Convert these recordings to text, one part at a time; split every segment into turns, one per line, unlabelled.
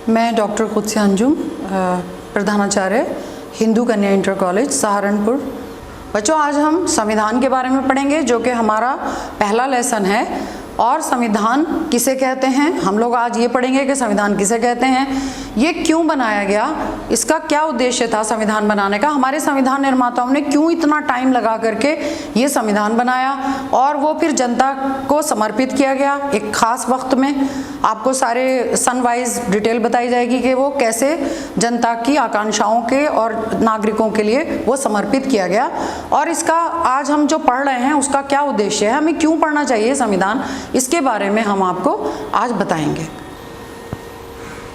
मैं डॉक्टर कुत्सिया अंजुम, प्रधानाचार्य हिंदू कन्या इंटर कॉलेज सहारनपुर। बच्चों, आज हम संविधान के बारे में पढ़ेंगे, जो कि हमारा पहला लेसन है। और संविधान किसे कहते हैं, हम लोग आज ये पढ़ेंगे कि संविधान किसे कहते हैं, ये क्यों बनाया गया, इसका क्या उद्देश्य था संविधान बनाने का, हमारे संविधान निर्माताओं ने क्यों इतना टाइम लगा करके ये संविधान बनाया और वो फिर जनता को समर्पित किया गया एक खास वक्त में। आपको सारे सन वाइज डिटेल बताई जाएगी कि वो कैसे जनता की आकांक्षाओं के और नागरिकों के लिए वो समर्पित किया गया, और इसका आज हम जो पढ़ रहे हैं उसका क्या उद्देश्य है, हमें क्यों पढ़ना चाहिए संविधान, इसके बारे में हम आपको आज बताएंगे।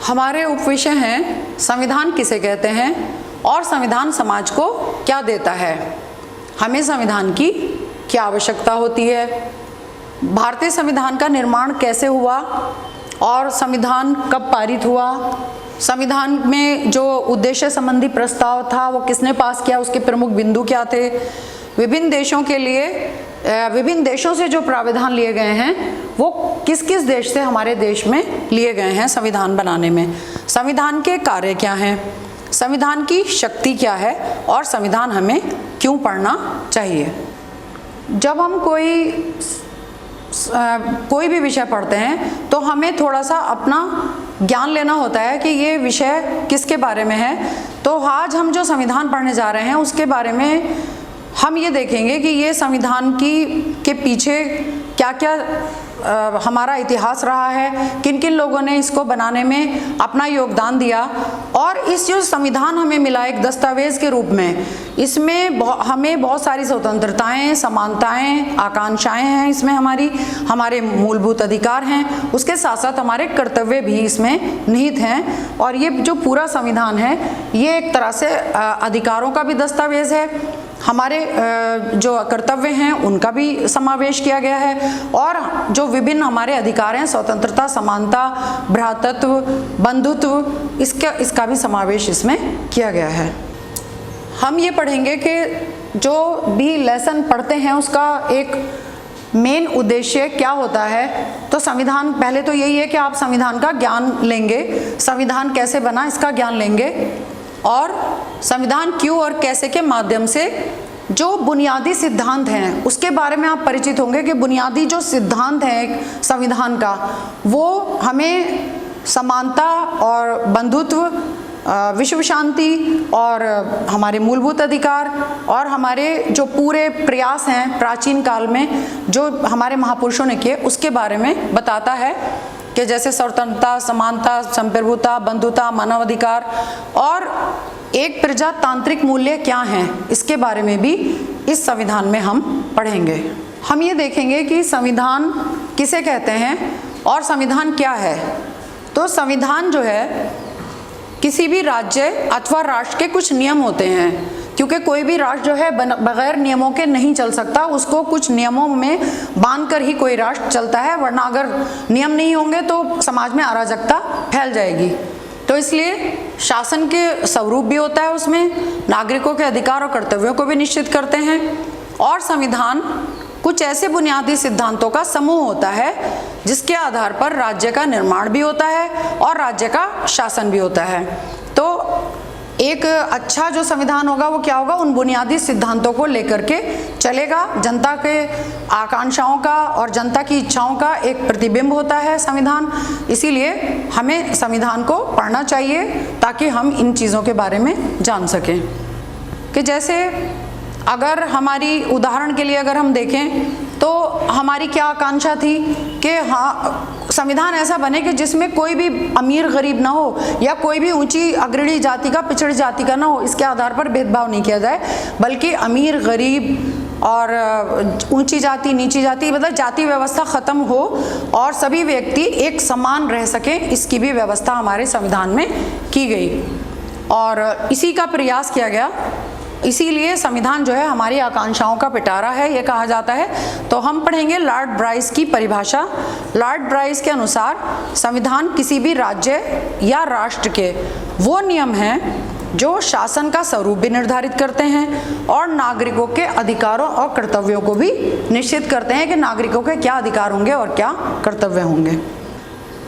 हमारे उपविषय हैं संविधान किसे कहते हैं और संविधान समाज को क्या देता है, हमें संविधान की क्या आवश्यकता होती है, भारतीय संविधान का निर्माण कैसे हुआ और संविधान कब पारित हुआ, संविधान में जो उद्देश्य संबंधी प्रस्ताव था वो किसने पास किया, उसके प्रमुख बिंदु क्या थे, विभिन्न देशों के लिए विभिन्न देशों से जो प्रावधान लिए गए हैं वो किस किस देश से हमारे देश में लिए गए हैं संविधान बनाने में, संविधान के कार्य क्या हैं, संविधान की शक्ति क्या है और संविधान हमें क्यों पढ़ना चाहिए। जब हम कोई भी विषय पढ़ते हैं तो हमें थोड़ा सा अपना ज्ञान लेना होता है कि ये विषय किसके बारे में है। तो आज हम जो संविधान पढ़ने जा रहे हैं उसके बारे में हम ये देखेंगे कि ये संविधान के पीछे क्या क्या हमारा इतिहास रहा है, किन किन लोगों ने इसको बनाने में अपना योगदान दिया, और इस जो संविधान हमें मिला एक दस्तावेज के रूप में, इसमें हमें बहुत सारी स्वतंत्रताएं, समानताएं, आकांक्षाएं हैं, इसमें हमारे मूलभूत अधिकार हैं, उसके साथ साथ हमारे कर्तव्य भी इसमें निहित हैं। और ये जो पूरा संविधान है ये एक तरह से अधिकारों का भी दस्तावेज है, हमारे जो कर्तव्य हैं उनका भी समावेश किया गया है, और जो विभिन्न हमारे अधिकार हैं, स्वतंत्रता, समानता, भ्रातृत्व, बंधुत्व, इसका भी समावेश इसमें किया गया है। हम ये पढ़ेंगे कि जो भी लेसन पढ़ते हैं उसका एक मेन उद्देश्य क्या होता है। तो संविधान, पहले तो यही है कि आप संविधान का ज्ञान लेंगे, संविधान कैसे बना इसका ज्ञान लेंगे, और संविधान क्यों और कैसे के माध्यम से जो बुनियादी सिद्धांत हैं उसके बारे में आप परिचित होंगे कि बुनियादी जो सिद्धांत है एक संविधान का, वो हमें समानता और बंधुत्व, विश्व शांति और हमारे मूलभूत अधिकार और हमारे जो पूरे प्रयास हैं प्राचीन काल में जो हमारे महापुरुषों ने किए उसके बारे में बताता है, कि जैसे स्वतंत्रता, समानता, संप्रभुता, बंधुता, मानवाधिकार और एक प्रजातांत्रिक मूल्य क्या हैं, इसके बारे में भी इस संविधान में हम पढ़ेंगे। हम ये देखेंगे कि संविधान किसे कहते हैं और संविधान क्या है। तो संविधान जो है किसी भी राज्य अथवा राष्ट्र के कुछ नियम होते हैं, क्योंकि कोई भी राष्ट्र जो है बगैर नियमों के नहीं चल सकता, उसको कुछ नियमों में बांधकर ही कोई राष्ट्र चलता है, वरना अगर नियम नहीं होंगे तो समाज में अराजकता फैल जाएगी। तो इसलिए शासन के स्वरूप भी होता है, उसमें नागरिकों के अधिकार और कर्तव्यों को भी निश्चित करते हैं, और संविधान कुछ ऐसे बुनियादी सिद्धांतों का समूह होता है जिसके आधार पर राज्य का निर्माण भी होता है और राज्य का शासन भी होता है। तो एक अच्छा जो संविधान होगा वो क्या होगा, उन बुनियादी सिद्धांतों को लेकर के चलेगा, जनता के आकांक्षाओं का और जनता की इच्छाओं का एक प्रतिबिंब होता है संविधान। इसीलिए हमें संविधान को पढ़ना चाहिए ताकि हम इन चीज़ों के बारे में जान सकें। कि जैसे अगर हमारी उदाहरण के लिए अगर हम देखें तो हमारी क्या आकांक्षा थी कि हाँ संविधान ऐसा बने कि जिसमें कोई भी अमीर गरीब ना हो या कोई भी ऊंची अग्रणी जाति का पिछड़ी जाति का ना हो, इसके आधार पर भेदभाव नहीं किया जाए, बल्कि अमीर गरीब और ऊंची जाति नीची जाति मतलब जाति व्यवस्था ख़त्म हो और सभी व्यक्ति एक समान रह सकें, इसकी भी व्यवस्था हमारे संविधान में की गई और इसी का प्रयास किया गया। इसीलिए संविधान जो है हमारी आकांक्षाओं का पिटारा है, ये कहा जाता है। तो हम पढ़ेंगे लॉर्ड ब्राइस की परिभाषा। लॉर्ड ब्राइस के अनुसार संविधान किसी भी राज्य या राष्ट्र के वो नियम हैं जो शासन का स्वरूप भी निर्धारित करते हैं और नागरिकों के अधिकारों और कर्तव्यों को भी निश्चित करते हैं कि नागरिकों के क्या अधिकार होंगे और क्या कर्तव्य होंगे।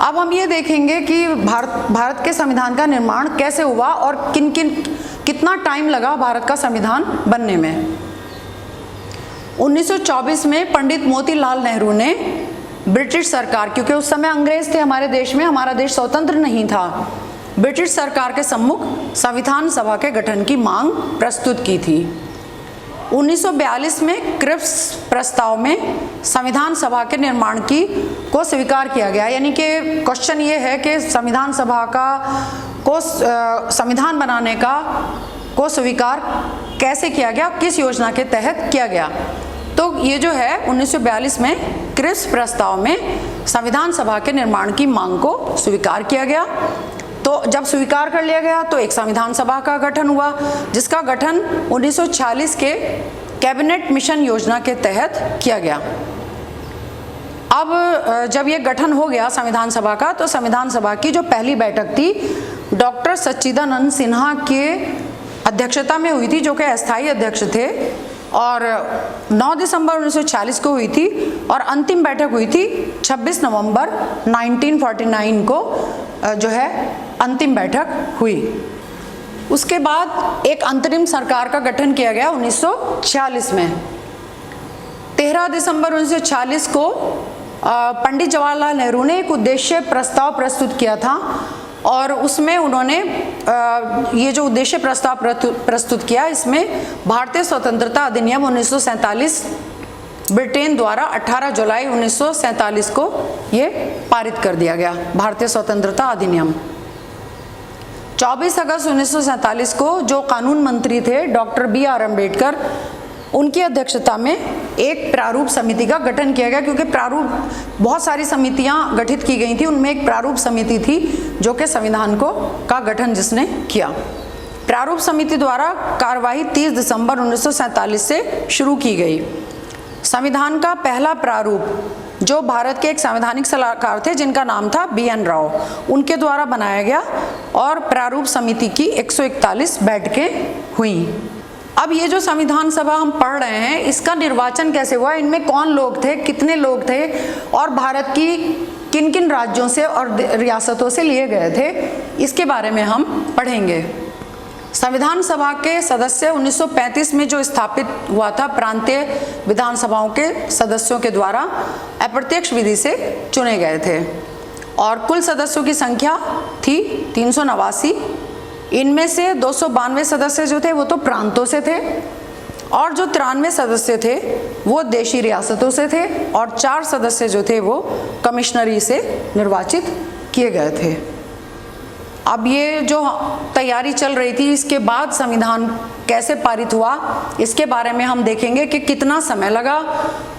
अब हम ये देखेंगे कि भारत के संविधान का निर्माण कैसे हुआ और कितना टाइम लगा भारत का संविधान बनने में। 1924 में पंडित मोतीलाल नेहरू ने ब्रिटिश सरकार, क्योंकि उस समय अंग्रेज थे हमारे देश में, हमारा देश स्वतंत्र नहीं था, ब्रिटिश सरकार के सम्मुख संविधान सभा के गठन की मांग प्रस्तुत की थी। 1942 में क्रिप्स प्रस्ताव में संविधान सभा के निर्माण को स्वीकार किया गया। यानी कि क्वेश्चन ये है कि संविधान सभा संविधान बनाने को स्वीकार कैसे किया गया, किस योजना के तहत किया गया। तो ये जो है 1942 में क्रिप्स प्रस्ताव में संविधान सभा के निर्माण की मांग को स्वीकार किया गया। तो जब स्वीकार कर लिया गया तो एक संविधान सभा का गठन हुआ, जिसका गठन 1946 के कैबिनेट मिशन योजना के तहत किया गया। अब जब ये गठन हो गया संविधान सभा का, तो संविधान सभा की जो पहली बैठक थी डॉक्टर सच्चिदानंद सिन्हा के अध्यक्षता में हुई थी, जो कि अस्थायी अध्यक्ष थे, और 9 दिसंबर 1940 को हुई थी, और अंतिम बैठक हुई थी 26 नवंबर 1949 को जो है अंतिम बैठक हुई। उसके बाद एक अंतरिम सरकार का गठन किया गया 1946 में। 13 दिसंबर 1940 को पंडित जवाहरलाल नेहरू ने एक उद्देश्य प्रस्ताव प्रस्तुत किया था, और उसमें उन्होंने ये जो उद्देश्य प्रस्ताव प्रस्तुत किया, इसमें भारतीय स्वतंत्रता अधिनियम 1947 ब्रिटेन द्वारा 18 जुलाई 1947 को ये पारित कर दिया गया, भारतीय स्वतंत्रता अधिनियम। 24 अगस्त 1947 को जो कानून मंत्री थे डॉक्टर BR अम्बेडकर, उनकी अध्यक्षता में एक प्रारूप समिति का गठन किया गया, क्योंकि बहुत सारी समितियां गठित की गई थी, उनमें एक प्रारूप समिति थी जो कि संविधान का गठन जिसने किया। प्रारूप समिति द्वारा कार्यवाही 30 दिसंबर 1947 से शुरू की गई। संविधान का पहला प्रारूप जो भारत के एक संवैधानिक सलाहकार थे जिनका नाम था BN राव, उनके द्वारा बनाया गया, और प्रारूप समिति की 141 बैठकें हुई। अब ये जो संविधान सभा हम पढ़ रहे हैं, इसका निर्वाचन कैसे हुआ, इनमें कौन लोग थे, कितने लोग थे, और भारत की किन किन राज्यों से और रियासतों से लिए गए थे, इसके बारे में हम पढ़ेंगे। संविधान सभा के सदस्य 1935 में जो स्थापित हुआ था, प्रांतीय विधानसभाओं के सदस्यों के द्वारा अप्रत्यक्ष विधि से चुने गए थे, और कुल सदस्यों की संख्या थी 389। इनमें से 292 सदस्य जो थे वो तो प्रांतों से थे, और जो 93 सदस्य थे वो देशी रियासतों से थे, और 4 सदस्य जो थे वो कमिश्नरी से निर्वाचित किए गए थे। अब ये जो तैयारी चल रही थी, इसके बाद संविधान कैसे पारित हुआ, इसके बारे में हम देखेंगे कि कितना समय लगा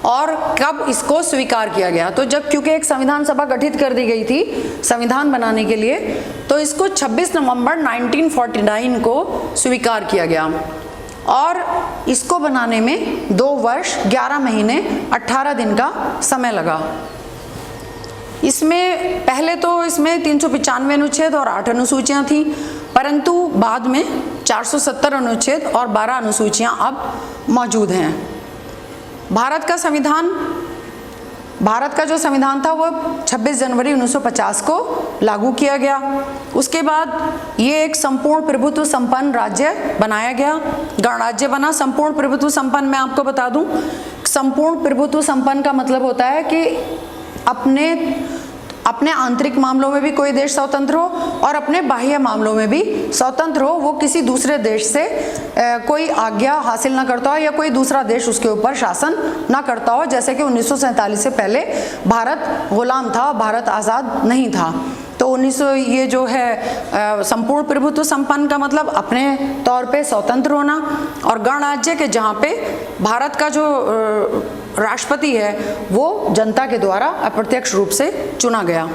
और कब इसको स्वीकार किया गया। तो जब क्योंकि एक संविधान सभा गठित कर दी गई थी संविधान बनाने के लिए, तो इसको 26 नवंबर 1949 को स्वीकार किया गया, और इसको बनाने में 2 वर्ष 11 महीने 18 दिन का समय लगा। इसमें पहले तो इसमें 395 अनुच्छेद और 8 अनुसूचियां थी, परंतु बाद में 470 अनुच्छेद और 12 अनुसूचियां अब मौजूद हैं। भारत का जो संविधान था वो 26 जनवरी 1950 को लागू किया गया। उसके बाद ये एक संपूर्ण प्रभुत्व संपन्न राज्य बनाया गया, गणराज्य बना। संपूर्ण प्रभुत्व संपन्न मैं आपको बता दूं, संपूर्ण प्रभुत्व संपन्न का मतलब होता है कि अपने आंतरिक मामलों में भी कोई देश स्वतंत्र हो और अपने बाह्य मामलों में भी स्वतंत्र हो, वो किसी दूसरे देश से कोई आज्ञा हासिल ना करता हो या कोई दूसरा देश उसके ऊपर शासन ना करता हो। जैसे कि 1947 से पहले भारत गुलाम था, भारत आज़ाद नहीं था। तो 1900 ये जो है संपूर्ण प्रभुत्व संपन्न का मतलब अपने तौर पे स्वतंत्र होना, और गणराज्य के जहाँ पे भारत का जो राष्ट्रपति है वो जनता के द्वारा अप्रत्यक्ष रूप से चुना गया।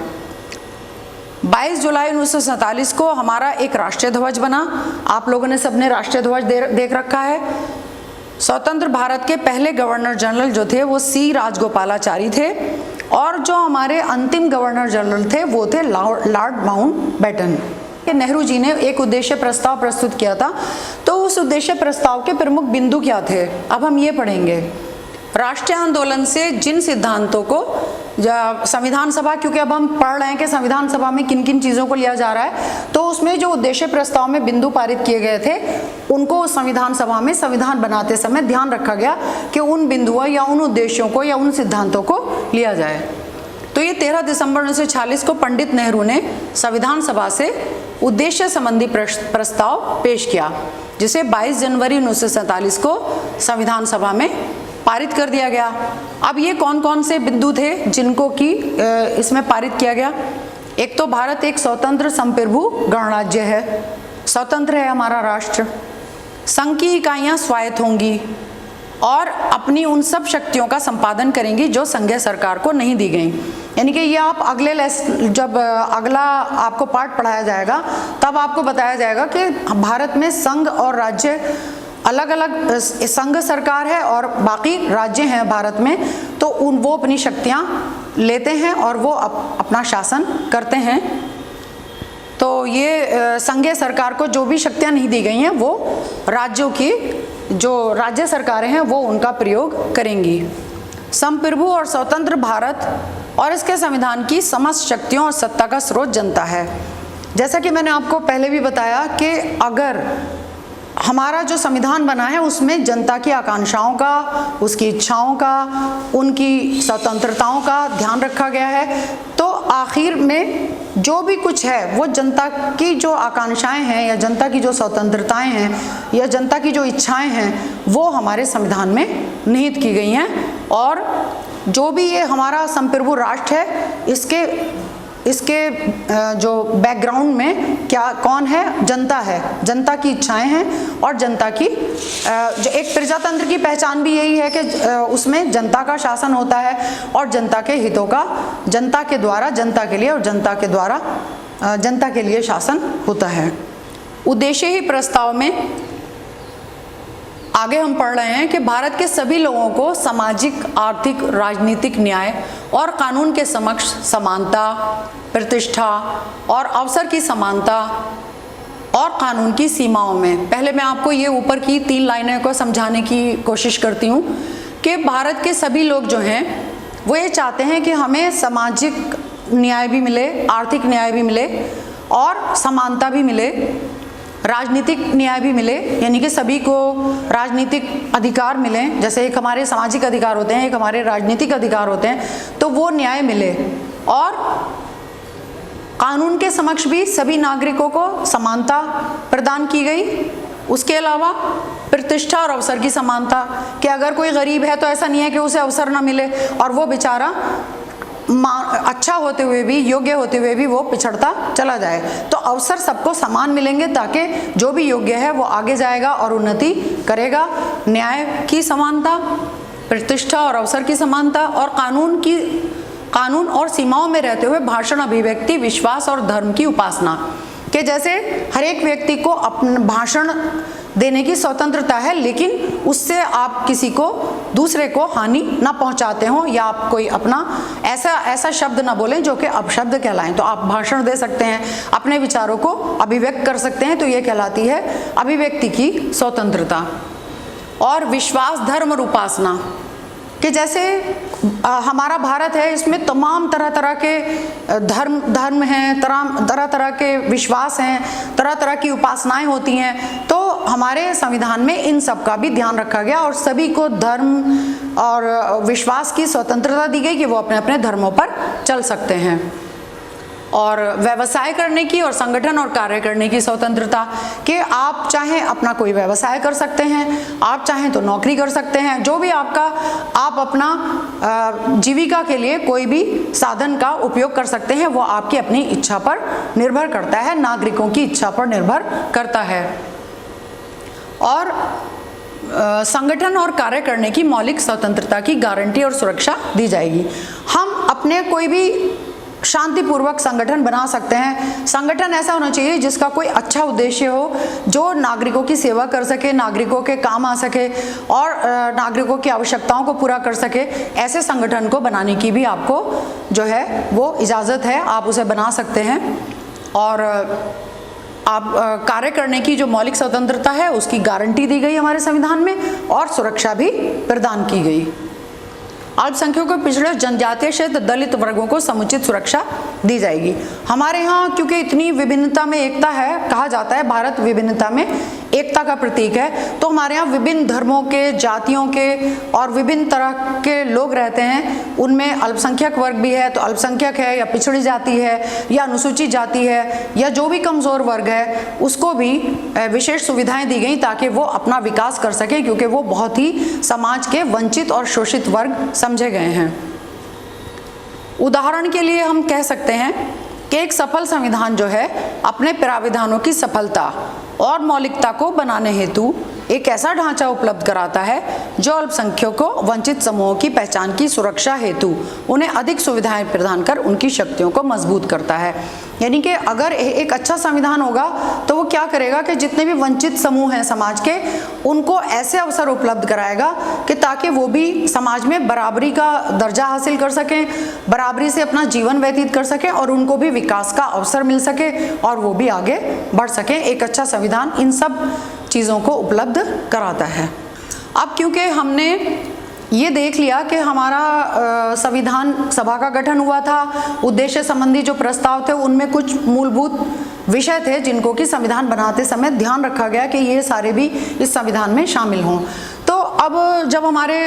22 जुलाई 1947 को हमारा एक राष्ट्रीय ध्वज बना। आप लोगों ने सबने राष्ट्रीय ध्वज देख रखा है। स्वतंत्र भारत के पहले गवर्नर जनरल जो थे वो C राजगोपालाचारी थे, और जो हमारे अंतिम गवर्नर जनरल थे वो थे लॉर्ड माउंटबेटन। नेहरू जी ने एक उद्देश्य प्रस्ताव प्रस्तुत किया था, तो उस उद्देश्य प्रस्ताव के प्रमुख बिंदु क्या थे, अब हम ये पढ़ेंगे। राष्ट्रीय आंदोलन से जिन सिद्धांतों को संविधान सभा, क्योंकि अब हम पढ़ रहे हैं कि संविधान सभा में किन किन चीज़ों को लिया जा रहा है, तो उसमें जो उद्देश्य प्रस्ताव में बिंदु पारित किए गए थे उनको संविधान सभा में संविधान बनाते समय ध्यान रखा गया कि उन बिंदुओं या उन उद्देश्यों को या उन सिद्धांतों को लिया जाए। तो ये 13 दिसंबर 1946 को पंडित नेहरू ने संविधान सभा से उद्देश्य संबंधी प्रस्ताव पेश किया, जिसे 22 जनवरी 1947 को संविधान सभा में पारित कर दिया गया। अब ये कौन कौन से बिंदु थे जिनको कि इसमें पारित किया गया? एक तो भारत एक स्वतंत्र संप्रभु गणराज्य है, स्वतंत्र है हमारा राष्ट्र, संघ की इकाइयाँ स्वायत्त होंगी और अपनी उन सब शक्तियों का संपादन करेंगी जो संघीय सरकार को नहीं दी गई। यानी कि ये आप जब अगला आपको पाठ पढ़ाया जाएगा तब आपको बताया जाएगा कि भारत में संघ और राज्य अलग अलग, संघ सरकार है और बाकी राज्य हैं भारत में, तो वो अपनी शक्तियाँ लेते हैं और वो अपना शासन करते हैं। तो ये संघीय सरकार को जो भी शक्तियाँ नहीं दी गई हैं वो राज्यों की जो राज्य सरकारें हैं वो उनका प्रयोग करेंगी। संप्रभु और स्वतंत्र भारत और इसके संविधान की समस्त शक्तियों और सत्ता का स्रोत जनता है। जैसा कि मैंने आपको पहले भी बताया कि अगर हमारा जो संविधान बना है उसमें जनता की आकांक्षाओं का, उसकी इच्छाओं का, उनकी स्वतंत्रताओं का ध्यान रखा गया है, तो आखिर में जो भी कुछ है वो जनता की जो आकांक्षाएं हैं या जनता की जो स्वतंत्रताएं हैं या जनता की जो इच्छाएं हैं वो हमारे संविधान में निहित की गई हैं। और जो भी ये हमारा संप्रभु राष्ट्र है इसके जो बैकग्राउंड में कौन है? जनता है, जनता की इच्छाएं हैं और जनता की जो एक प्रजातंत्र की पहचान भी यही है कि उसमें जनता का शासन होता है और जनता के हितों का जनता के द्वारा, जनता के लिए और जनता के द्वारा जनता के लिए शासन होता है। उद्देश्य ही प्रस्ताव में आगे हम पढ़ रहे हैं कि भारत के सभी लोगों को सामाजिक, आर्थिक, राजनीतिक न्याय और कानून के समक्ष समानता, प्रतिष्ठा और अवसर की समानता और कानून की सीमाओं में। पहले मैं आपको ये ऊपर की 3 लाइनों को समझाने की कोशिश करती हूँ कि भारत के सभी लोग जो हैं वो ये चाहते हैं कि हमें सामाजिक न्याय भी मिले, आर्थिक न्याय भी मिले और समानता भी मिले, राजनीतिक न्याय भी मिले, यानी कि सभी को राजनीतिक अधिकार मिलें। जैसे एक हमारे सामाजिक अधिकार होते हैं, एक हमारे राजनीतिक अधिकार होते हैं, तो वो न्याय मिले। और कानून के समक्ष भी सभी नागरिकों को समानता प्रदान की गई। उसके अलावा प्रतिष्ठा और अवसर की समानता, कि अगर कोई गरीब है तो ऐसा नहीं है कि उसे अवसर ना मिले और वो बेचारा अच्छा होते हुए भी, योग्य होते हुए भी वो पिछड़ता चला जाए। तो अवसर सबको समान मिलेंगे ताकि जो भी योग्य है वो आगे जाएगा और उन्नति करेगा। न्याय की समानता, प्रतिष्ठा और अवसर की समानता और कानून और सीमाओं में रहते हुए भाषण, अभिव्यक्ति, विश्वास और धर्म की उपासना, कि जैसे हर एक व्यक्ति को अपना भाषण देने की स्वतंत्रता है, लेकिन उससे आप किसी को, दूसरे को हानि ना पहुंचाते हो या आप कोई अपना ऐसा शब्द ना बोलें जो कि अपशब्द कहलाएं। तो आप भाषण दे सकते हैं, अपने विचारों को अभिव्यक्त कर सकते हैं, तो ये कहलाती है अभिव्यक्ति की स्वतंत्रता। और विश्वास, धर्म और उपासना, कि जैसे हमारा भारत है, इसमें तमाम तरह तरह के धर्म हैं, तरह तरह के विश्वास हैं, तरह तरह की उपासनाएं होती हैं। तो हमारे संविधान में इन सब का भी ध्यान रखा गया और सभी को धर्म और विश्वास की स्वतंत्रता दी गई कि वो अपने अपने धर्मों पर चल सकते हैं। और व्यवसाय करने की और संगठन और कार्य करने की स्वतंत्रता, कि आप चाहें अपना कोई व्यवसाय कर सकते हैं, आप चाहें तो नौकरी कर सकते हैं, जो भी आप अपना जीविका के लिए कोई भी साधन का उपयोग कर सकते हैं, वो आपकी अपनी इच्छा पर निर्भर करता है, नागरिकों की इच्छा पर निर्भर करता है। और संगठन और कार्य करने की मौलिक स्वतंत्रता की गारंटी और सुरक्षा दी जाएगी। हम अपने कोई भी शांतिपूर्वक संगठन बना सकते हैं। संगठन ऐसा होना चाहिए जिसका कोई अच्छा उद्देश्य हो, जो नागरिकों की सेवा कर सके, नागरिकों के काम आ सके और नागरिकों की आवश्यकताओं को पूरा कर सके। ऐसे संगठन को बनाने की भी आपको जो है वो इजाज़त है, आप उसे बना सकते हैं। और आप कार्य करने की जो मौलिक स्वतंत्रता है उसकी गारंटी दी गई हमारे संविधान में और सुरक्षा भी प्रदान की गई। अल्पसंख्यकों, पिछड़े, जनजातीय क्षेत्र, दलित वर्गों को समुचित सुरक्षा दी जाएगी। हमारे यहाँ क्योंकि इतनी विभिन्नता में एकता है, कहा जाता है भारत विभिन्नता में एकता का प्रतीक है, तो हमारे यहाँ विभिन्न धर्मों के, जातियों के और विभिन्न तरह के लोग रहते हैं। उनमें अल्पसंख्यक वर्ग भी है, तो अल्पसंख्यक है या पिछड़ी जाति है या अनुसूचित जाति है या जो भी कमज़ोर वर्ग है, उसको भी विशेष सुविधाएं दी गई ताकि वो अपना विकास कर सके, क्योंकि वो बहुत ही समाज के वंचित और शोषित वर्ग समझे गए हैं। उदाहरण के लिए हम कह सकते हैं कि एक सफल संविधान जो है अपने प्राविधानों की सफलता और मौलिकता को बनाने हेतु एक ऐसा ढांचा उपलब्ध कराता है जो अल्पसंख्यकों, वंचित समूहों की पहचान की सुरक्षा हेतु उन्हें अधिक सुविधाएं प्रदान कर उनकी शक्तियों को मजबूत करता है। यानी कि अगर एक अच्छा संविधान होगा तो वो क्या करेगा कि जितने भी वंचित समूह हैं समाज के, उनको ऐसे अवसर उपलब्ध कराएगा कि ताकि वो भी समाज में बराबरी का दर्जा हासिल कर सकें, बराबरी से अपना जीवन व्यतीत कर सकें और उनको भी विकास का अवसर मिल सके और वो भी आगे बढ़ सकें। एक अच्छा संविधान इन सब चीज़ों को उपलब्ध कराता है। अब क्योंकि हमने ये देख लिया कि हमारा संविधान सभा का गठन हुआ था, उद्देश्य संबंधी जो प्रस्ताव थे उनमें कुछ मूलभूत विषय थे जिनको कि संविधान बनाते समय ध्यान रखा गया कि ये सारे भी इस संविधान में शामिल हों। तो अब जब हमारे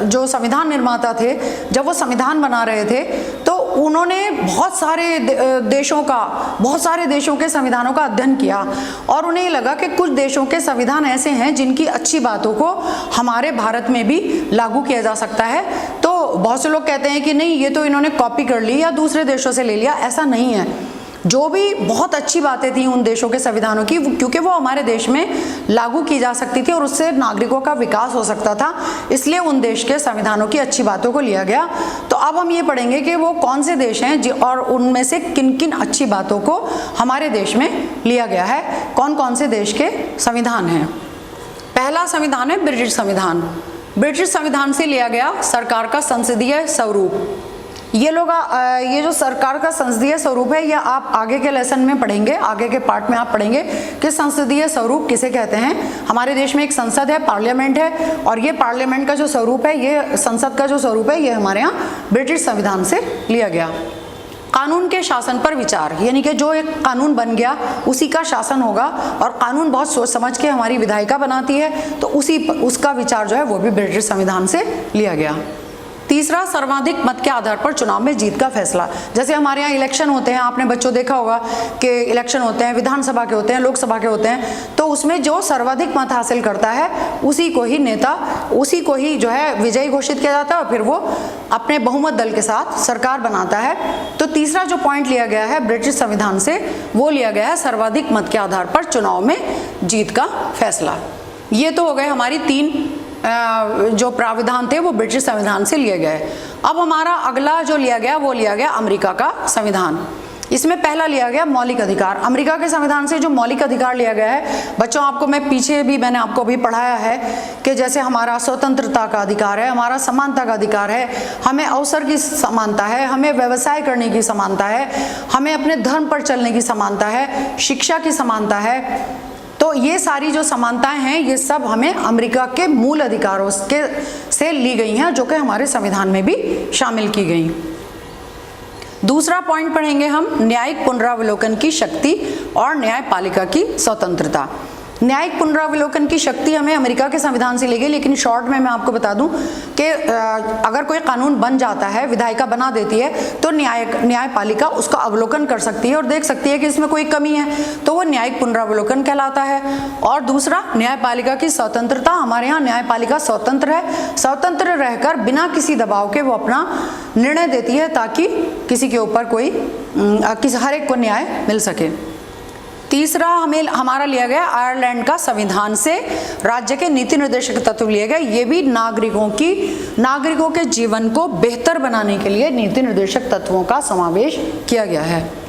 जो संविधान निर्माता थे, जब वो संविधान बना रहे थे, तो उन्होंने बहुत सारे देशों के संविधानों का अध्ययन किया और उन्हें ये लगा कि कुछ देशों के संविधान ऐसे हैं जिनकी अच्छी बातों को हमारे भारत में भी लागू किया जा सकता है। तो बहुत से लोग कहते हैं कि नहीं, ये तो इन्होंने कॉपी कर ली या दूसरे देशों से ले लिया। ऐसा नहीं है। जो भी बहुत अच्छी बातें थी उन देशों के संविधानों की, क्योंकि वो हमारे देश में लागू की जा सकती थी और उससे नागरिकों का विकास हो सकता था, इसलिए उन देश के संविधानों की अच्छी बातों को लिया गया। तो अब हम ये पढ़ेंगे कि वो कौन से देश हैं और उनमें से किन किन अच्छी बातों को हमारे देश में लिया गया है, कौन कौन से देश के संविधान हैं। पहला संविधान है ब्रिटिश संविधान। ब्रिटिश संविधान से लिया गया सरकार का संसदीय स्वरूप। ये जो सरकार का संसदीय स्वरूप है, यह आप आगे के लेसन में पढ़ेंगे, आगे के पार्ट में आप पढ़ेंगे कि संसदीय स्वरूप किसे कहते हैं। हमारे देश में एक संसद है, पार्लियामेंट है, और ये पार्लियामेंट का जो स्वरूप है, ये संसद का जो स्वरूप है, ये हमारे यहाँ ब्रिटिश संविधान से लिया गया। कानून के शासन पर विचार, यानी कि जो एक कानून बन गया उसी का शासन होगा, और कानून बहुत सोच समझ के हमारी विधायिका बनाती है, तो उसका विचार जो है वो भी ब्रिटिश संविधान से लिया गया। तीसरा, सर्वाधिक मत के आधार पर चुनाव में जीत का फैसला। जैसे हमारे यहाँ इलेक्शन होते हैं, आपने बच्चों देखा होगा कि इलेक्शन होते हैं, विधानसभा के होते हैं, लोकसभा के होते हैं, तो उसमें जो सर्वाधिक मत हासिल करता है उसी को ही जो है विजयी घोषित किया जाता है और फिर वो अपने बहुमत दल के साथ सरकार बनाता है। तो तीसरा जो पॉइंट लिया गया है ब्रिटिश संविधान से, वो लिया गया है सर्वाधिक मत के आधार पर चुनाव में जीत का फैसला। ये तो हो गए हमारी 3 जो प्राविधान थे वो ब्रिटिश संविधान से लिए गए। अब हमारा अगला जो लिया गया वो लिया गया अमेरिका का संविधान। इसमें पहला लिया गया मौलिक अधिकार। अमेरिका के संविधान से जो मौलिक अधिकार लिया गया है, बच्चों आपको मैंने आपको भी पढ़ाया है कि जैसे हमारा स्वतंत्रता का अधिकार है, हमारा समानता का अधिकार है, हमें अवसर की समानता है, हमें व्यवसाय करने की समानता है, हमें अपने धर्म पर चलने की समानता है, शिक्षा की समानता है। तो ये सारी जो समानताएं हैं ये सब हमें अमेरिका के मूल अधिकारों से ली गई हैं, जो कि हमारे संविधान में भी शामिल की गई। दूसरा पॉइंट पढ़ेंगे हम, न्यायिक पुनरावलोकन की शक्ति और न्यायपालिका की स्वतंत्रता। न्यायिक पुनरावलोकन की शक्ति हमें अमेरिका के संविधान से ली गई, लेकिन शॉर्ट में मैं आपको बता दूं कि अगर कोई कानून बन जाता है, विधायिका बना देती है, तो न्यायपालिका उसका अवलोकन कर सकती है और देख सकती है कि इसमें कोई कमी है, तो वो न्यायिक पुनरावलोकन कहलाता है। और दूसरा, न्यायपालिका की स्वतंत्रता। हमारे यहाँ न्यायपालिका स्वतंत्र है, स्वतंत्र रहकर बिना किसी दबाव के वो अपना निर्णय देती है ताकि किसी के ऊपर हर एक को न्याय मिल सके। तीसरा हमारा लिया गया आयरलैंड का संविधान से राज्य के नीति निर्देशक तत्व लिए गए। ये भी नागरिकों के जीवन को बेहतर बनाने के लिए नीति निर्देशक तत्वों का समावेश किया गया है।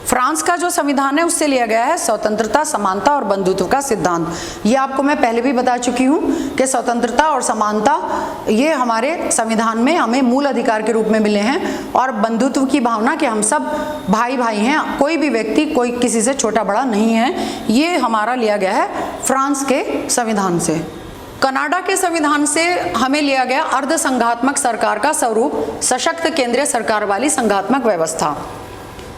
फ्रांस का जो संविधान है उससे लिया गया है स्वतंत्रता, समानता और बंधुत्व का सिद्धांत। ये आपको मैं पहले भी बता चुकी हूँ कि स्वतंत्रता और समानता ये हमारे संविधान में हमें मूल अधिकार के रूप में मिले हैं, और बंधुत्व की भावना कि हम सब भाई भाई हैं, कोई भी व्यक्ति कोई किसी से छोटा बड़ा नहीं है, ये हमारा लिया गया है फ्रांस के संविधान से। कनाडा के संविधान से हमें लिया गया अर्ध संघात्मक सरकार का स्वरूप, सशक्त केंद्रीय सरकार वाली संघात्मक व्यवस्था।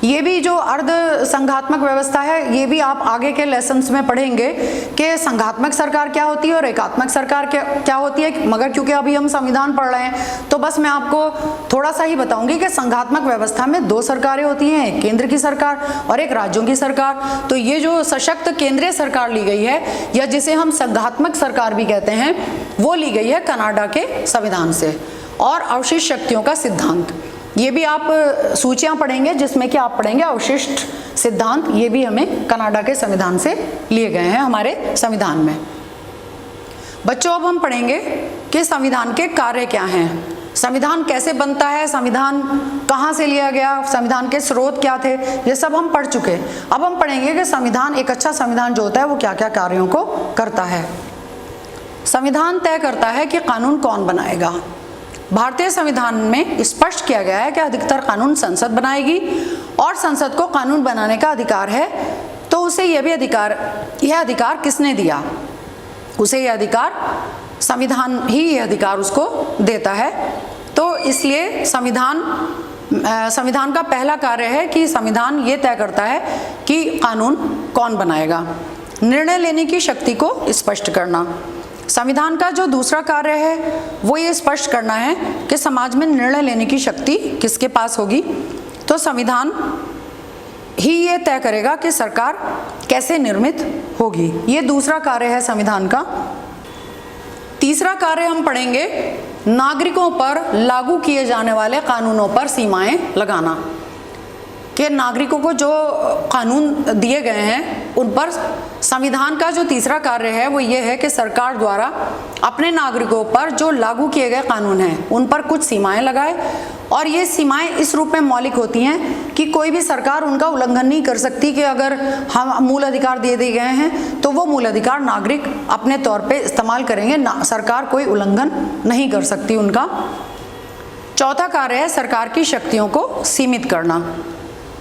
ये भी जो अर्ध संघात्मक व्यवस्था है, ये भी आप आगे के लेसन्स में पढ़ेंगे कि संघात्मक सरकार क्या होती है और एकात्मक सरकार क्या होती है। मगर क्योंकि अभी हम संविधान पढ़ रहे हैं तो बस मैं आपको थोड़ा सा ही बताऊंगी कि संघात्मक व्यवस्था में दो सरकारें होती हैं, एक केंद्र की सरकार और एक राज्यों की सरकार। तो ये जो सशक्त केंद्रीय सरकार ली गई है, या जिसे हम संघात्मक सरकार भी कहते हैं, वो ली गई है कनाडा के संविधान से। और अवशिष्ट शक्तियों का सिद्धांत, ये भी आप सूचियां पढ़ेंगे जिसमें कि आप पढ़ेंगे अवशिष्ट सिद्धांत, ये भी हमें कनाडा के संविधान से लिए गए हैं हमारे संविधान में। बच्चों, अब हम पढ़ेंगे कि संविधान के कार्य क्या हैं, संविधान कैसे बनता है, संविधान कहाँ से लिया गया, संविधान के स्रोत क्या थे, ये सब हम पढ़ चुके। अब हम पढ़ेंगे कि संविधान, एक अच्छा संविधान जो होता है वो क्या क्या कार्यों को करता है। संविधान तय करता है कि कानून कौन बनाएगा। भारतीय संविधान में स्पष्ट किया गया है कि अधिकतर कानून संसद बनाएगी और संसद को कानून बनाने का अधिकार है। तो उसे यह अधिकार किसने दिया? उसे यह अधिकार संविधान ही यह अधिकार उसको देता है। तो इसलिए संविधान का पहला कार्य है कि संविधान ये तय करता है कि कानून कौन बनाएगा। निर्णय लेने की शक्ति को स्पष्ट करना। संविधान का जो दूसरा कार्य है वो ये स्पष्ट करना है कि समाज में निर्णय लेने की शक्ति किसके पास होगी। तो संविधान ही ये तय करेगा कि सरकार कैसे निर्मित होगी। ये दूसरा कार्य है संविधान का। तीसरा कार्य हम पढ़ेंगे, नागरिकों पर लागू किए जाने वाले कानूनों पर सीमाएं लगाना। कि नागरिकों को जो कानून दिए गए हैं उन पर संविधान का जो तीसरा कार्य है वो ये है कि सरकार द्वारा अपने नागरिकों पर जो लागू किए गए कानून हैं उन पर कुछ सीमाएं लगाए। और ये सीमाएं इस रूप में मौलिक होती हैं कि कोई भी सरकार उनका उल्लंघन नहीं कर सकती। कि अगर हम मूल अधिकार दे दिए गए हैं तो वो मूल अधिकार नागरिक अपने तौर पे इस्तेमाल करेंगे, सरकार कोई उल्लंघन नहीं कर सकती उनका। चौथा कार्य है सरकार की शक्तियों को सीमित करना।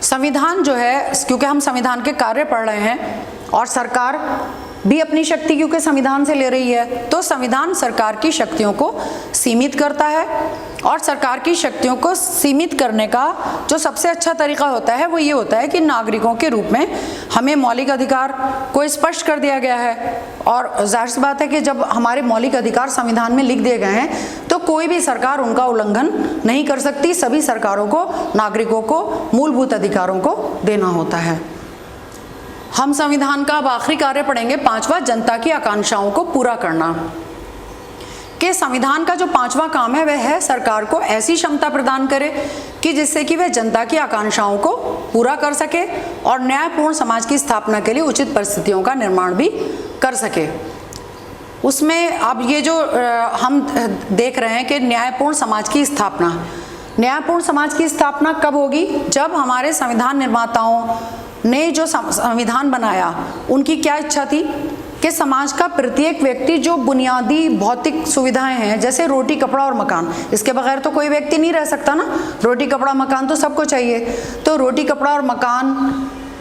संविधान जो है, क्योंकि हम संविधान के कार्य पढ़ रहे हैं और सरकार भी अपनी शक्ति क्योंकि संविधान से ले रही है, तो संविधान सरकार की शक्तियों को सीमित करता है। और सरकार की शक्तियों को सीमित करने का जो सबसे अच्छा तरीका होता है वो ये होता है कि नागरिकों के रूप में हमें मौलिक अधिकार को स्पष्ट कर दिया गया है। और जाहिर सी बात है कि जब हमारे मौलिक अधिकार संविधान में लिख दिए गए हैं तो कोई भी सरकार उनका उल्लंघन नहीं कर सकती। सभी सरकारों को नागरिकों को मूलभूत अधिकारों को देना होता है। हम संविधान का अब आखिरी कार्य पढ़ेंगे, पांचवा, जनता की आकांक्षाओं को पूरा करना। कि संविधान का जो पांचवा काम है वह है सरकार को ऐसी क्षमता प्रदान करे कि जिससे कि वह जनता की आकांक्षाओं को पूरा कर सके और न्यायपूर्ण समाज की स्थापना के लिए उचित परिस्थितियों का निर्माण भी कर सके। उसमें अब ये जो हम देख रहे हैं कि न्यायपूर्ण समाज की स्थापना, न्यायपूर्ण समाज की स्थापना कब होगी? जब हमारे संविधान निर्माताओं ने जो संविधान बनाया उनकी क्या इच्छा थी कि समाज का प्रत्येक व्यक्ति जो बुनियादी भौतिक सुविधाएं हैं, जैसे रोटी, कपड़ा और मकान, इसके बगैर तो कोई व्यक्ति नहीं रह सकता ना। रोटी, कपड़ा, मकान तो सबको चाहिए। तो रोटी, कपड़ा और मकान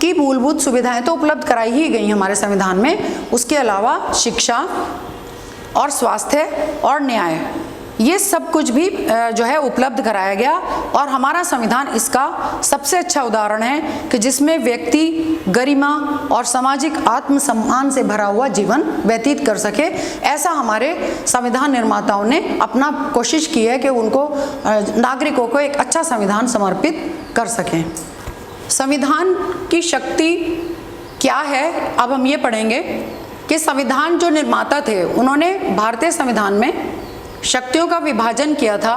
की मूलभूत सुविधाएं तो उपलब्ध कराई ही गई हमारे संविधान में। उसके अलावा शिक्षा और स्वास्थ्य और न्याय, ये सब कुछ भी जो है उपलब्ध कराया गया। और हमारा संविधान इसका सबसे अच्छा उदाहरण है कि जिसमें व्यक्ति गरिमा और सामाजिक आत्मसम्मान से भरा हुआ जीवन व्यतीत कर सके। ऐसा हमारे संविधान निर्माताओं ने अपना कोशिश की है कि उनको नागरिकों को एक अच्छा संविधान समर्पित कर सकें। संविधान की शक्ति क्या है, अब हम ये पढ़ेंगे कि संविधान जो निर्माता थे उन्होंने भारतीय संविधान में शक्तियों का विभाजन किया था।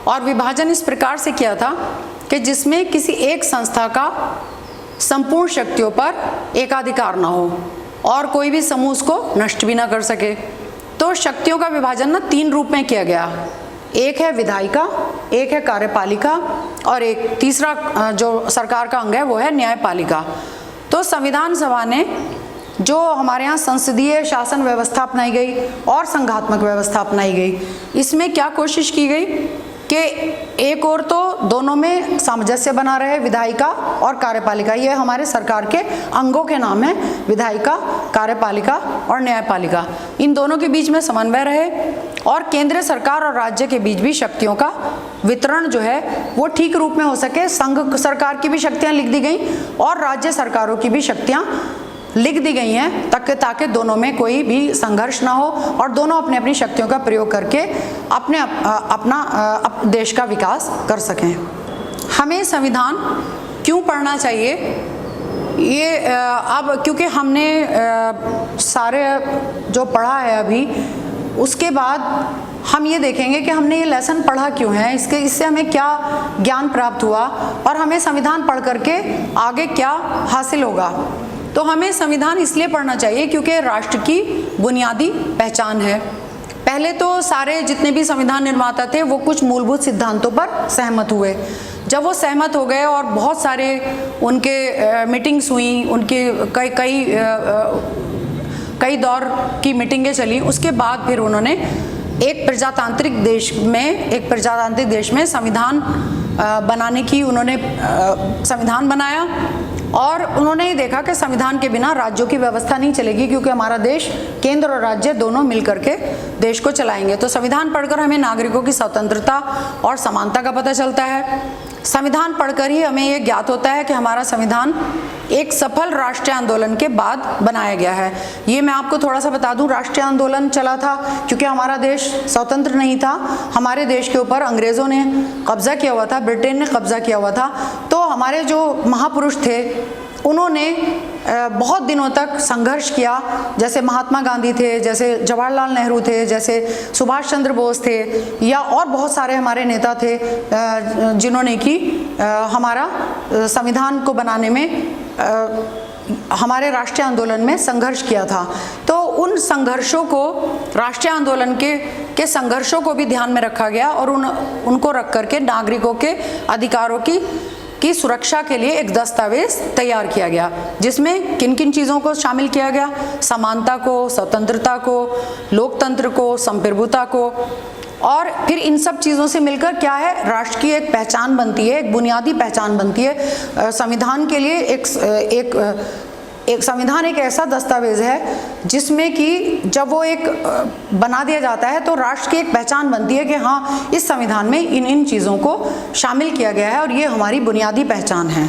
और विभाजन इस प्रकार से किया था कि जिसमें किसी एक संस्था का संपूर्ण शक्तियों पर एकाधिकार ना हो और कोई भी समूह उसको नष्ट भी ना कर सके। तो शक्तियों का विभाजन ना तीन रूप में किया गया, एक है विधायिका, एक है कार्यपालिका और एक तीसरा जो सरकार का अंग है वो है न्यायपालिका। तो संविधान सभा ने जो हमारे यहाँ संसदीय शासन व्यवस्था अपनाई गई और संघात्मक व्यवस्था अपनाई गई, इसमें क्या कोशिश की गई कि एक और तो दोनों में सामंजस्य बना रहे, विधायिका और कार्यपालिका, ये हमारे सरकार के अंगों के नाम है, विधायिका कार्यपालिका और न्यायपालिका, इन दोनों के बीच में समन्वय रहे और केंद्र सरकार और राज्य के बीच भी शक्तियों का वितरण जो है वो ठीक रूप में हो सके। संघ सरकार की भी शक्तियां लिख दी गई और राज्य सरकारों की भी शक्तियां लिख दी गई हैं ताकि दोनों में कोई भी संघर्ष ना हो और दोनों अपनी अपनी शक्तियों का प्रयोग करके अपना देश का विकास कर सकें। हमें संविधान क्यों पढ़ना चाहिए, ये अब क्योंकि हमने सारे जो पढ़ा है अभी, उसके बाद हम ये देखेंगे कि हमने ये लेसन पढ़ा क्यों है, इससे हमें क्या ज्ञान प्राप्त हुआ और हमें संविधान पढ़ करके आगे क्या हासिल होगा। तो हमें संविधान इसलिए पढ़ना चाहिए क्योंकि राष्ट्र की बुनियादी पहचान है। पहले तो सारे जितने भी संविधान निर्माता थे वो कुछ मूलभूत सिद्धांतों पर सहमत हुए। जब वो सहमत हो गए और बहुत सारे उनके मीटिंग्स हुई, उनके कई दौर की मीटिंगें चली, उसके बाद फिर उन्होंने एक प्रजातांत्रिक देश में संविधान बनाने की उन्होंने संविधान बनाया और उन्होंने ये देखा कि संविधान के बिना राज्यों की व्यवस्था नहीं चलेगी क्योंकि हमारा देश केंद्र और राज्य दोनों मिलकर के देश को चलाएंगे। तो संविधान पढ़कर हमें नागरिकों की स्वतंत्रता और समानता का पता चलता है। संविधान पढ़कर ही हमें ये ज्ञात होता है कि हमारा संविधान एक सफल राष्ट्रीय आंदोलन के बाद बनाया गया है। ये मैं आपको थोड़ा सा बता दूं, राष्ट्रीय आंदोलन चला था क्योंकि हमारा देश स्वतंत्र नहीं था, हमारे देश के ऊपर अंग्रेज़ों ने कब्जा किया हुआ था, ब्रिटेन ने कब्जा किया हुआ था। तो हमारे जो महापुरुष थे उन्होंने बहुत दिनों तक संघर्ष किया, जैसे महात्मा गांधी थे, जैसे जवाहरलाल नेहरू थे, जैसे सुभाष चंद्र बोस थे, या और बहुत सारे हमारे नेता थे जिन्होंने कि हमारा संविधान को बनाने में हमारे राष्ट्रीय आंदोलन में संघर्ष किया था। तो उन संघर्षों को, राष्ट्रीय आंदोलन के संघर्षों को भी ध्यान में रखा गया और उनको रख करके नागरिकों के अधिकारों की सुरक्षा के लिए एक दस्तावेज तैयार किया गया, जिसमें किन किन चीज़ों को शामिल किया गया, समानता को, स्वतंत्रता को, लोकतंत्र को, संप्रभुता को, और फिर इन सब चीज़ों से मिलकर क्या है, राष्ट्र की एक पहचान बनती है, एक बुनियादी पहचान बनती है। संविधान के लिए एक संविधान एक ऐसा दस्तावेज है जिसमें कि जब वो एक बना दिया जाता है तो राष्ट्र की एक पहचान बनती है कि हाँ, इस संविधान में इन चीज़ों को शामिल किया गया है और ये हमारी बुनियादी पहचान है।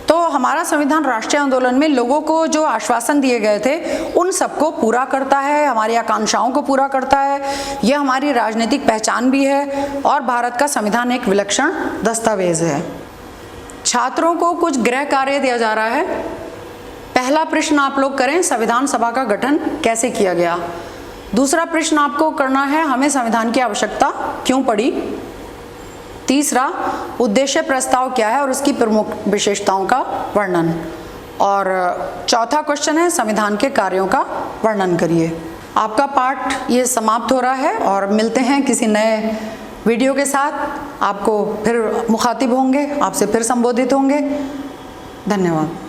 तो हमारा संविधान राष्ट्रीय आंदोलन में लोगों को जो आश्वासन दिए गए थे उन सबको पूरा करता है, हमारी आकांक्षाओं को पूरा करता है, यह हमारी राजनीतिक पहचान भी है और भारत का संविधान एक विलक्षण दस्तावेज है। छात्रों को कुछ गृह कार्य दिया जा रहा है। पहला प्रश्न आप लोग करें, संविधान सभा का गठन कैसे किया गया। दूसरा प्रश्न आपको करना है, हमें संविधान की आवश्यकता क्यों पड़ी। तीसरा, उद्देश्य प्रस्ताव क्या है और उसकी प्रमुख विशेषताओं का वर्णन। और चौथा क्वेश्चन है, संविधान के कार्यों का वर्णन करिए। आपका पाठ ये समाप्त हो रहा है और मिलते हैं किसी नए वीडियो के साथ। आपको फिर मुखातिब होंगे, आपसे फिर संबोधित होंगे। धन्यवाद।